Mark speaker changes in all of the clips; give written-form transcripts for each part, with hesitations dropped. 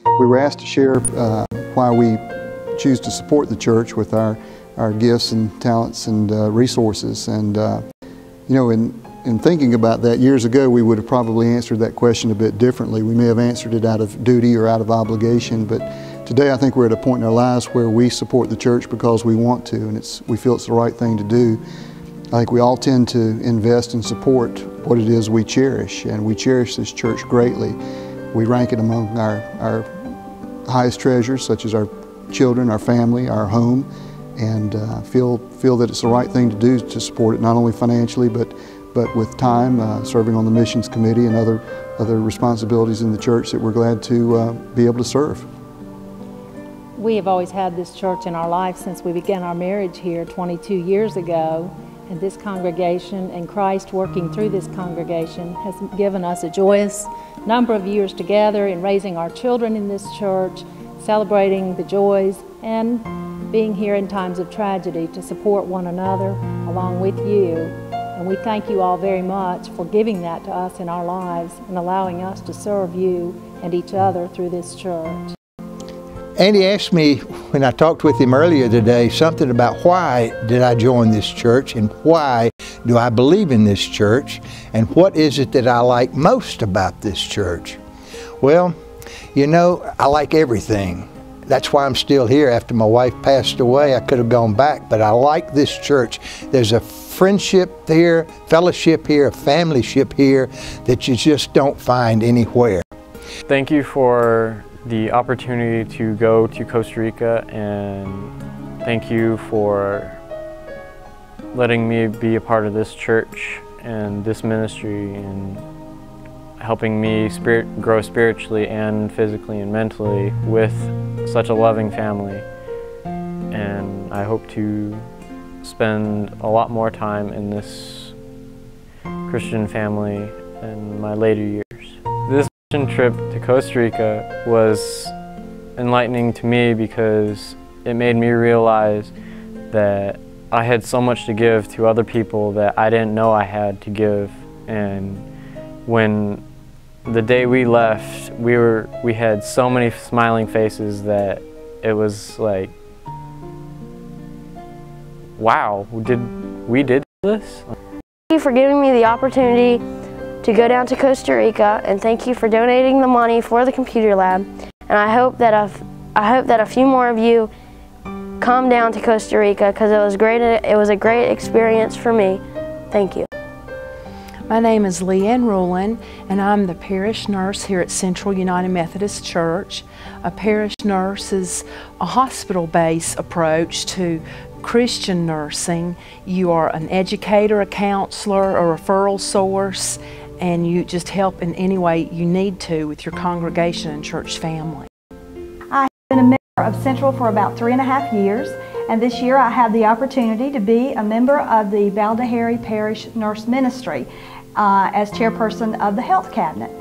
Speaker 1: We were asked to share why we choose to support the church with our gifts and talents and resources. And you know, in thinking about that years ago, we would have probably answered that question a bit differently. We may have answered it out of duty or out of obligation, but today I think we're at a point in our lives where we support the church because we want to, and we feel it's the right thing to do. I think we all tend to invest and support what it is we cherish, and we cherish this church greatly. We rank it among our highest treasures, such as our children, our family, our home, and feel that it's the right thing to do to support it, not only financially, but with time, serving on the missions committee and other responsibilities in the church that we're glad to be able to serve.
Speaker 2: We have always had this church in our life since we began our marriage here 22 years ago, and this congregation and Christ working through this congregation has given us a joyous number of years together in raising our children in this church, celebrating the joys, and being here in times of tragedy to support one another along with you. And we thank you all very much for giving that to us in our lives and allowing us to serve you and each other through this church.
Speaker 3: Andy asked me when I talked with him earlier today something about why did I join this church and why do I believe in this church and what is it that I like most about this church. Well, you know, I like everything. That's why I'm still here. After my wife passed away, I could have gone back, but I like this church. There's a friendship here, fellowship here, a familyship here that you just don't find anywhere.
Speaker 4: Thank you for the opportunity to go to Costa Rica, and thank you for letting me be a part of this church and this ministry and helping me grow spiritually and physically and mentally with such a loving family. And I hope to spend a lot more time in this Christian family in my later years. This mission trip to Costa Rica was enlightening to me because it made me realize that I had so much to give to other people that I didn't know I had to give. And when the day we left, we had so many smiling faces that it was like, wow, we did this?
Speaker 5: Thank you for giving me the opportunity to go down to Costa Rica, and thank you for donating the money for the computer lab. And I hope that a few more of you come down to Costa Rica because it was great. It was a great experience for me. Thank you.
Speaker 6: My name is Leanne Rowland, and I'm the parish nurse here at Central United Methodist Church. A parish nurse is a hospital-based approach to Christian nursing. You are an educator, a counselor, a referral source, and you just help in any way you need to with your congregation and church family.
Speaker 7: I have been a member of Central for about 3.5 years. And this year I had the opportunity to be a member of the Val d'Ahary Parish Nurse Ministry as chairperson of the Health Cabinet.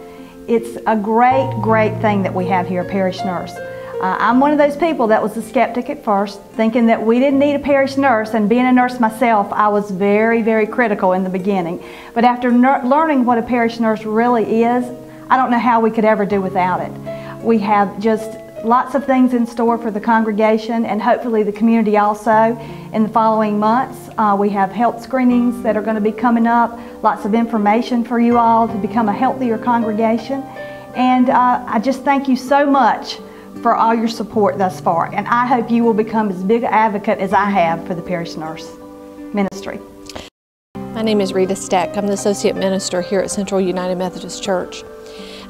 Speaker 7: It's a great thing that we have here, a parish nurse. I'm one of those people that was a skeptic at first, thinking that we didn't need a parish nurse, and being a nurse myself, I was very critical in the beginning. But after learning what a parish nurse really is, I don't know how we could ever do without it. We have just lots of things in store for the congregation and hopefully the community also in the following months. We have health screenings that are going to be coming up, lots of information for you all to become a healthier congregation. And I just thank you so much for all your support thus far. And I hope you will become as big an advocate as I have for the parish nurse ministry.
Speaker 8: My name is Rita Stack. I'm the Associate Minister here at Central United Methodist Church.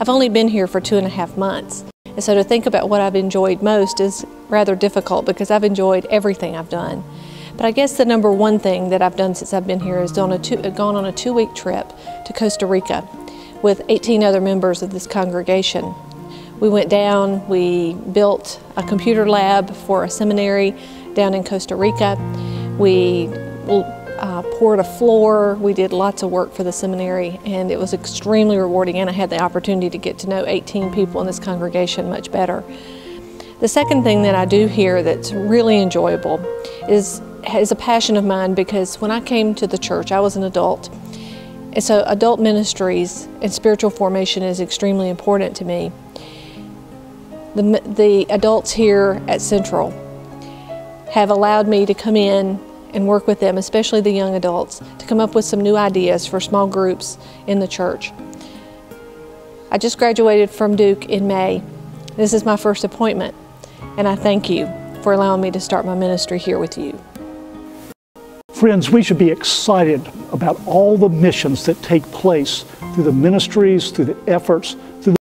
Speaker 8: I've only been here for 2.5 months. And so to think about what I've enjoyed most is rather difficult because I've enjoyed everything I've done. But I guess the number one thing that I've done since I've been here is gone on a 2-week trip to Costa Rica with 18 other members of this congregation. We went down, we built a computer lab for a seminary down in Costa Rica. We poured a floor, we did lots of work for the seminary, and it was extremely rewarding, and I had the opportunity to get to know 18 people in this congregation much better. The second thing that I do here that's really enjoyable is a passion of mine, because when I came to the church, I was an adult. And so adult ministries and spiritual formation is extremely important to me. The adults here at Central have allowed me to come in and work with them, especially the young adults, to come up with some new ideas for small groups in the church. I just graduated from Duke in May. This is my first appointment, and I thank you for allowing me to start my ministry here with you.
Speaker 9: Friends, we should be excited about all the missions that take place through the ministries, through the efforts